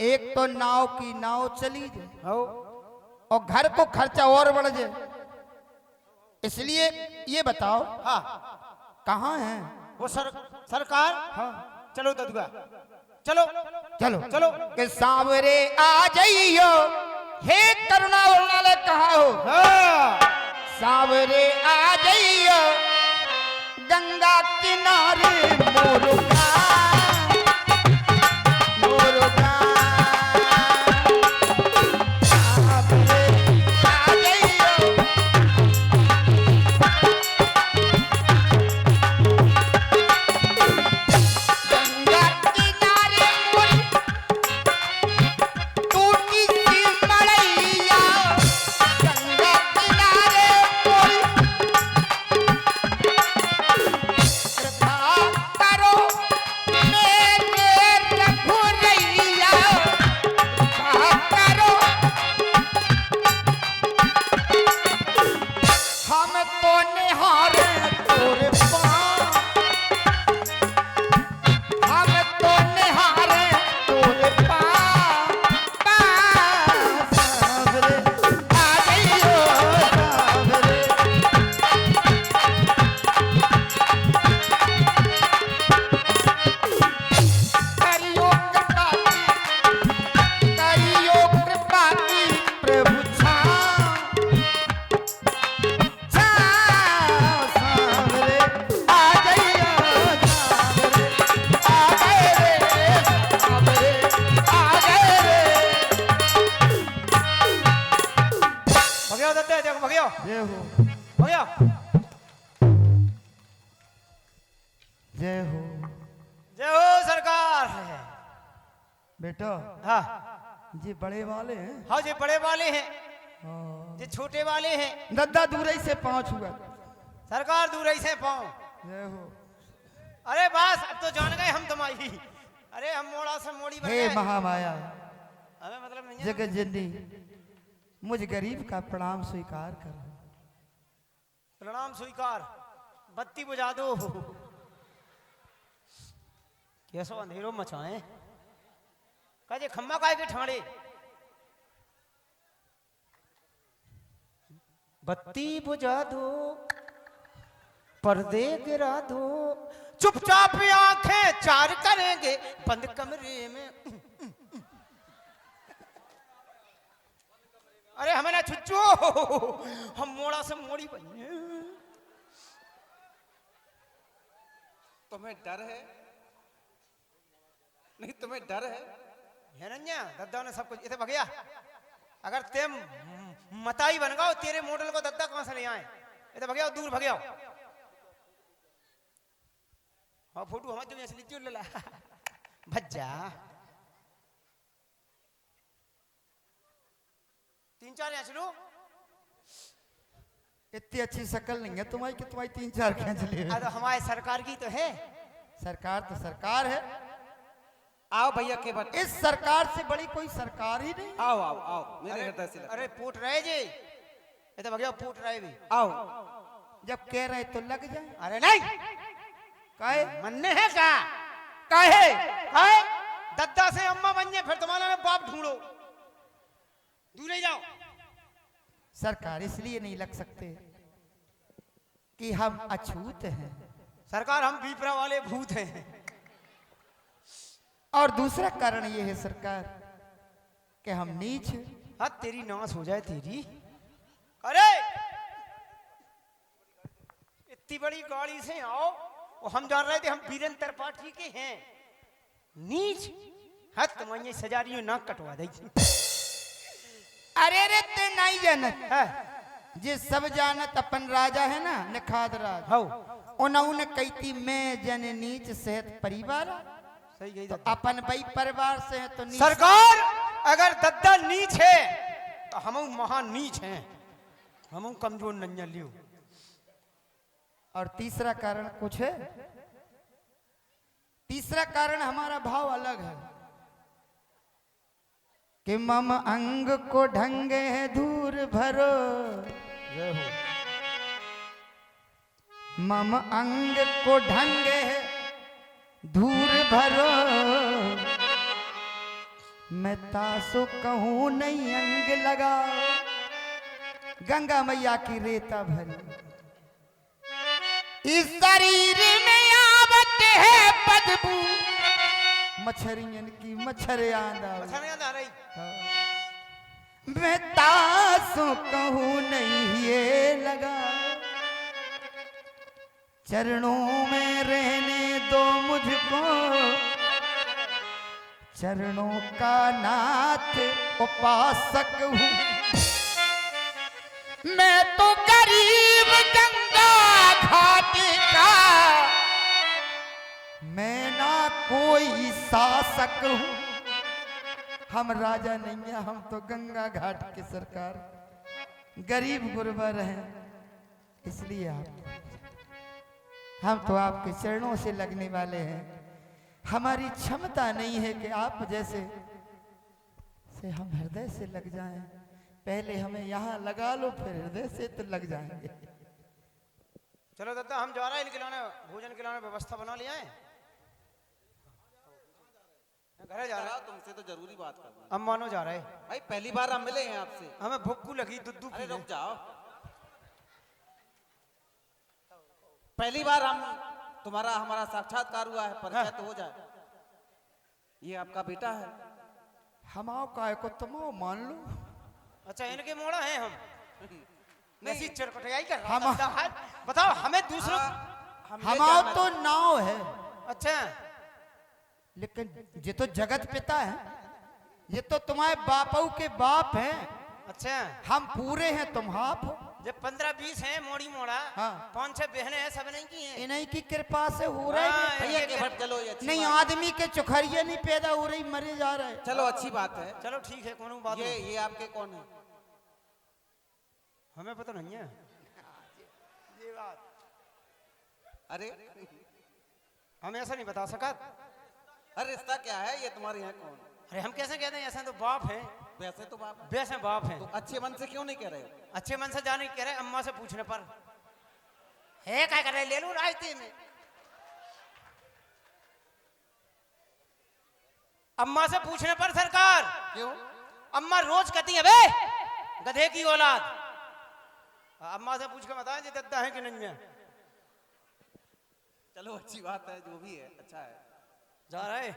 एक तो नाव की नाव चली जाए हो और घर को खर्चा और बढ़ जाए, इसलिए ये बताओ हाँ कहाँ है? वो सरकार हाँ चलो ददुआ चलो चलो चलो कि सांवरे आ जाइयो, हे करुणा वाले कहा हो, हाँ सांवरे आ जाइयो गंगा किनारे मुर्गा मुर्गा सांवरे आ जाइयो गंगा किनारे टूटी सी मड़ैया, गंगा किनारे कृपा करो मेरे रघुरैया, कृपा करो हमको निहारे तोरे पाँव, हमको निहारे तोरे पाँव, सांवरे आ जाइयो सांवरे। करियो कृपा करियो कृपा की प्रभु छाँव, छाँव सांवरे आ जाइयो सांवरे, आ गए रे सांवरे, आ गए रे। भगयो दद्दे देखो भगयो जय हो भगयो जय हो जय हो सरकार। बेटा, हाँ ये बड़े वाले हैं। हाँ जी बड़े वाले हैं हाँ। ये छोटे वाले हैं। दद्दा दूरई से पहुंच हुआ। सरकार दूर ही से पाओ। जय हो अरे बस अब तो जान गए हम तुम्हारी। अरे हम मोड़ा से मोड़ी बन हे गए। महामाया हमें मतलब नहीं है। जगत जननी, मुझ गरीब का प्रणाम स्वीकार कर। प्रणाम स्वीकार। बत्ती बुझा दो। कैसो अंधेरो मचाए कहे खम्मा काय के ठाणे। बत्ती बुझा दो पर्दे गिरा दो चुपचाप आंखें चार करेंगे बंद कमरे में। अरे हमें ना छुच्चो हम मोड़ा से मोड़ी बने। तुम्हें डर है? नहीं तुम्हें डर है? हिरण्या दद्दा ने सब कुछ इसे भगया। अगर ते मताई बन गओ तेरे मॉडल को दद्दा कहां से ले आए। इसे भगया दूर भगया। हाँ फोटो हम जो असली चुल ला भज्जा। 3-4 यहाँ चलो। इतनी अच्छी शक्ल नहीं है तुम्हारी कि तुम्हारी 3-4 खींच ले। अरे हमारे सरकार की तो है। सरकार तो सरकार है, आओ भैया के बात। इस सरकार से बड़ी कोई सरकार ही नहीं। आओ आओ आओ मेरे हृदय से लगा। अरे पोट रहे जी ये तो भगया पोट रहे भी। आओ जब कह रहे तो लग जाए। अरे नहीं काहे मन्ने है क्या काहे है दद्दा से अम्मा बन जाए फिर तुम्हारा में बाप ढूंढो। दूर नहीं जाओ। सरकार इसलिए नहीं लग सकते कि हम अछूत हैं, सरकार हम पीपरा वाले भूत हैं। और दूसरा कारण ये है सरकार कि हम नीच हैं। हाँ तेरी नाश हो जाए तेरी। अरे इतनी बड़ी गाड़ी से आओ और हम जान रहे थे हम वीरेंद्र त्रिपाठी के हैं। नीच हाँ तुम्हारी सजारियों नाक कटवा देगी। अरे रे ते नहीं जानत है जे सब जानत अपन राजा है ना निखाद राज। हो उन्होंने कहती मैं जन नीच सेहत परिवार, सही गई तो दद्दा। अपन भाई परिवार से है तो नीच। सरकार अगर दद्दा नीच है तो हम महान नीच हैं। हम कमजोर नंजा लियो। और तीसरा कारण कुछ है, तीसरा कारण हमारा भाव अलग है कि मम अंग को ढंगे दूर भरो, मम अंग को ढंगे दूर भरो, मैं तासो कहूँ नहीं अंग लगा, गंगा मैया की रेता भरी इस शरीर में आवत है बदबू, मच्छरियन की मच्छर याद आवे। अच्छा नहीं आ रही। मैं तासो कहूँ नहीं ये लगा, चरणों में रहने दो मुझको, चरणों का नाथ उपासक हूँ। मैं तो गरीब गंगा घाट का, मैं ना कोई शासक हूँ। हम राजा नहीं है, हम तो गंगा घाट के सरकार, गरीब गुरबर हैं, इसलिए हम तो आपके चरणों से लगने वाले हैं। हमारी क्षमता नहीं है कि आप जैसे से हम हृदय से लग जाएं। पहले हमें यहाँ लगा लो, फिर हृदय से तो लग जाएंगे। चलो दादा हम जा रहे हैं, खिलाने भोजन खिलाने व्यवस्था बना लिया है। घर जा रहा तुमसे तो जरूरी बात करनी। हम मानो जा रहे हैं भाई पहली बार हम मिले हैं आपसे। हमें भूख लगी, दूध अरे पी रुक जाओ, पहली बार हम तुम्हारा हमारा साक्षात्कार हुआ है, परिचय तो हो जाए। ये आपका बेटा है। हम आओ काय को तुम आओ मान लो। अच्छा इनके मोड़ा है हम नहीं चरकटियाई कर हम- रहा है। बताओ हमें दूसरों हम आओ तो नाव है, अच्छा लेकिन ये तो जगत पिता है, ये तो तुम्हारे बापू के बाप हैं। अच्छा हम पूरे हैं, तुम हाफ हो। जब 15-20 हैं मोड़ी मोड़ा, हाँ। 5-6 बहनें हैं, सब नहीं की हैं। इन्हीं की कृपा से हो रहा हाँ, है। भैया के भट चलो, ये अच्छी नहीं बात आदमी के चुखरिया नहीं पैदा हो रही, मरे जा रहे। है। चलो अच्छी बात है। चलो ठीक है, कौन बात ये आपके कौन है? हमें पता नहीं है। अरे हम ऐसा नहीं बता सका। अरे रिश्ता क्या है? ये तुम्हारे यहाँ कौन? अरे हम कैसे कहते हैं, ऐसा तो बाप है, वैसे तो बाप है। वैसे बाप है। तो अच्छे मन से क्यों नहीं कह रहे हो? अच्छे मन से जाने कह रहे, अम्मा से पूछने पर है क्या कर रहे, ले लूं रायते में। अम्मा से पूछने पर सरकार, क्यों? अम्मा रोज कहती है बे गधे की औलाद। अम्मा से पूछ के बताएं जी दद्दा है कि नहीं है। चलो अच्छी बात है, जो भी है अच्छा है। जा रहे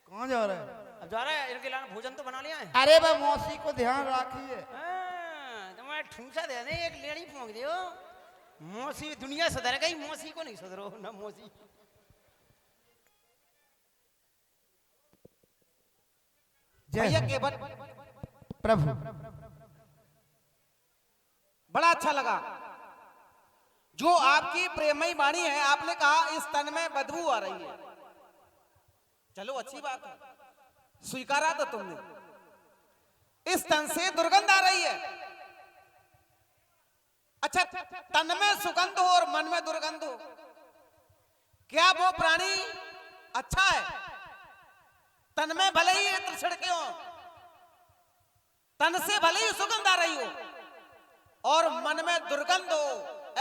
कहाँ जा रहे हैं? अब जा रहे हैं, इनके लिए भोजन तो बना लिया है। अरे भाई मौसी को ध्यान रखिए। तुम्हारे ठूसा देने एक लेड़ी फोंक दियो। मौसी दुनिया सुधर गई, मौसी को नहीं सुधरो ना मौसी। भैया जय के भट प्रभु। बड़ा अच्छा लगा जो आपकी प्रेमयी वाणी है। आपने कहा इस तन में बदबू आ रही है। चलो अच्छी बात है, स्वीकारा तो तुमने। इस तन से दुर्गंध आ रही है। अच्छा, तन में सुगंध हो और मन में दुर्गंध हो, क्या वो प्राणी अच्छा है? तन में भले ही इत्र छिड़के हो, तन से भले ही सुगंध आ रही हो और मन में दुर्गंध हो,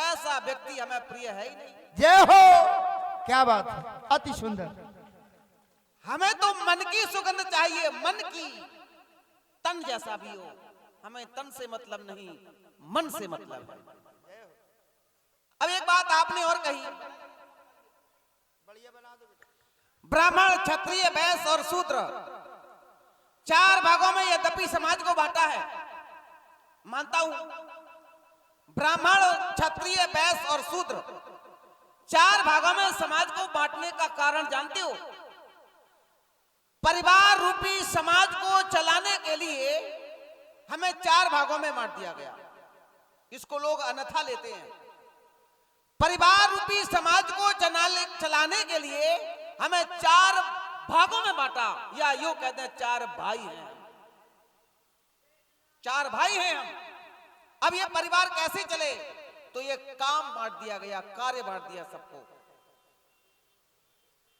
ऐसा व्यक्ति हमें प्रिय है ही नहीं। जय हो, क्या बात है, अति सुंदर। हमें तो मन की सुगंध चाहिए, मन की। तन जैसा भी हो, हमें तन से मतलब नहीं, मन से मतलब है। अब एक बात आपने और कही, ब्राह्मण क्षत्रिय वैश्य और शूद्र 4 भागों में यद्यपि समाज को बांटा है, मानता हूं। ब्राह्मण क्षत्रिय वैश्य और शूद्र 4 भागों में समाज को बांटने का कारण जानते हो? परिवार रूपी समाज को चलाने के लिए हमें 4 भागों में बांट दिया गया। इसको लोग अन्यथा लेते हैं। परिवार रूपी समाज को चलाने के लिए हमें 4 भागों में बांटा, या यूं कहते हैं 4 भाई हैं। 4 भाई हैं हम। अब ये परिवार कैसे चले? तो ये काम बांट दिया गया, कार्य बांट दिया सबको,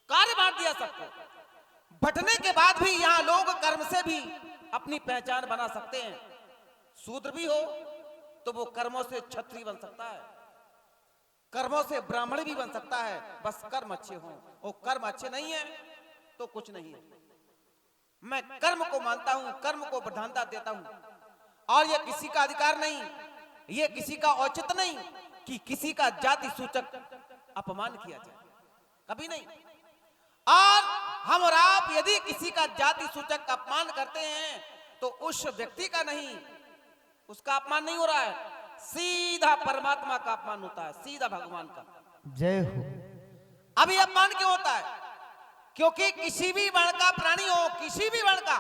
कार्य बांट दिया सबको। बंटने के बाद भी यहां लोग कर्म से भी अपनी पहचान बना सकते हैं। शूद्र भी हो तो वो कर्मों से क्षत्रिय बन सकता है, कर्मों से ब्राह्मण भी बन सकता है, बस कर्म अच्छे हों। और कर्म अच्छे नहीं है तो कुछ नहीं है। मैं कर्म को मानता हूं, कर्म को प्रधानता देता हूं। और ये किसी का अधिकार नहीं, ये किसी का औचित्य नहीं कि किसी का जाति सूचक अपमान किया जाए, कभी नहीं। और हम और आप यदि किसी का जाति सूचक अपमान करते हैं तो उस व्यक्ति का नहीं, उसका अपमान नहीं हो रहा है, सीधा परमात्मा का अपमान होता है, सीधा भगवान का। जय हो। अभी अपमान क्यों होता है? क्योंकि किसी भी वर्ण का प्राणी हो, किसी भी वर्ण का,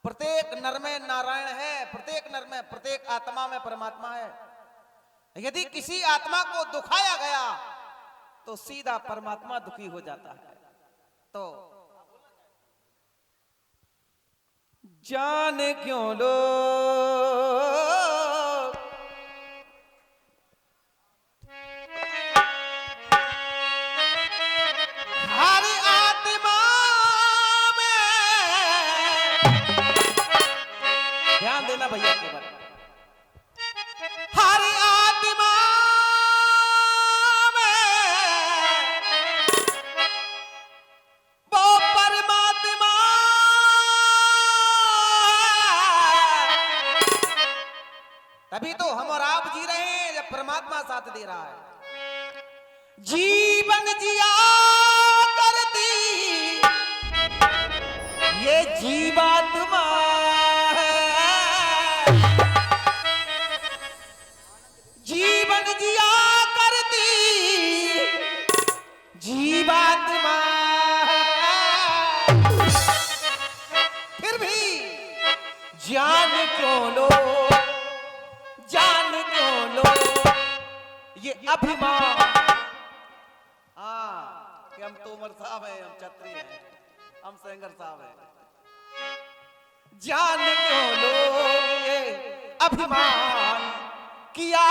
प्रत्येक नर में नारायण है, प्रत्येक नर में, प्रत्येक आत्मा में परमात्मा है। यदि किसी आत्मा को दुखाया गया तो सीधा परमात्मा दुखी हो जाता है। तो जान क्यों लो हर आत्मा में, ध्यान देना भैया के बारे में, हर आत्मा तभी तो हम और आप जी रहे हैं जब परमात्मा साथ दे रहा है। जीवन जिया करती ये जीवात्मा है, जीवन जिया करती जीवात्मा है। फिर भी जान क्यों लो, जान क्यों लो ये अभिमान। हाँ कि हम तोमर साहब हैं, हम छत्री हैं, हम सेंगर साहब हैं। जान क्यों लो ये अभिमान किया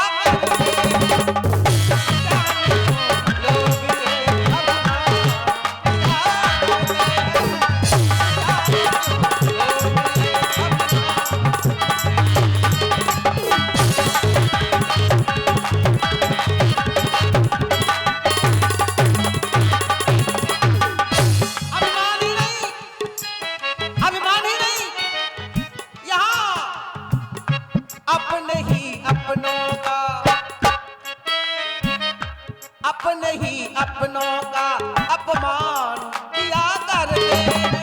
अपने ही अपनों का अपमान किया करते हैं,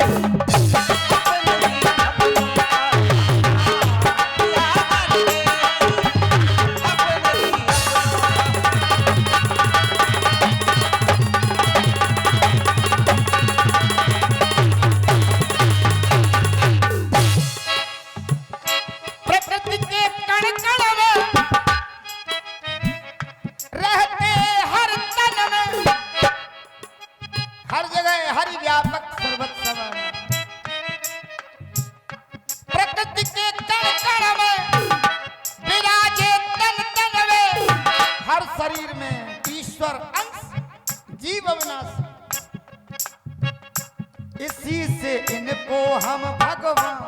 अपने ही अपनों का किया करते हैं, अपने ही प्रकृति के कण कण में रहते हर तन में, हर जगह हरि व्यापक सर्वत्र समान। प्रकृति के कण कण में विराजे तन तन में, हर शरीर में ईश्वर अंश जीव अविनाशी। इसी से इनको हम भगवान,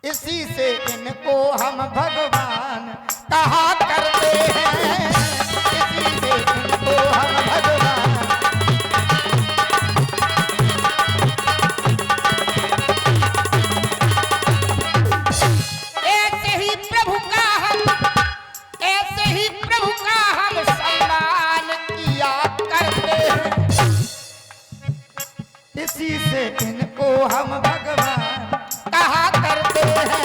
इसी से इनको हम भगवान कहा करते हैं, इसी से इनको हम भगवान। ऐसे ही प्रभु का हम, ऐसे ही प्रभु का हम सम्मान किया करते हैं, इसी से इनको हम भगवान कहा करते हैं।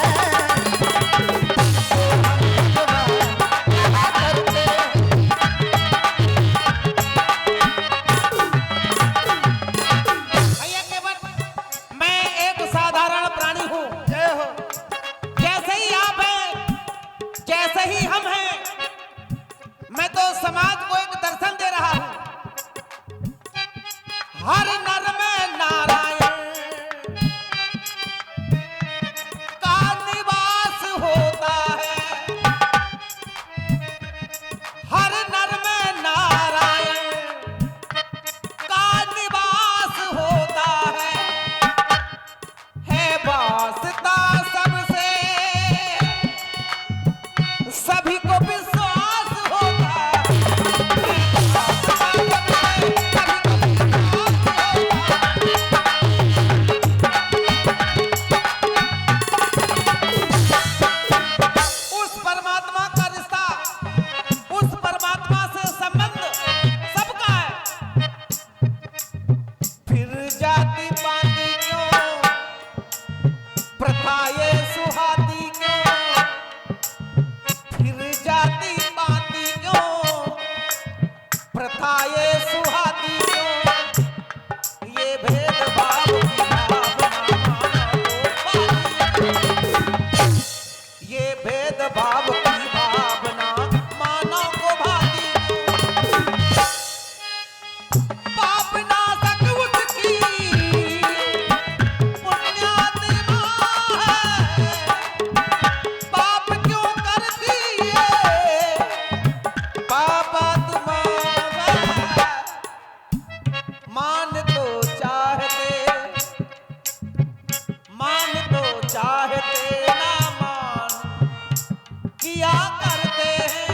करते हैं।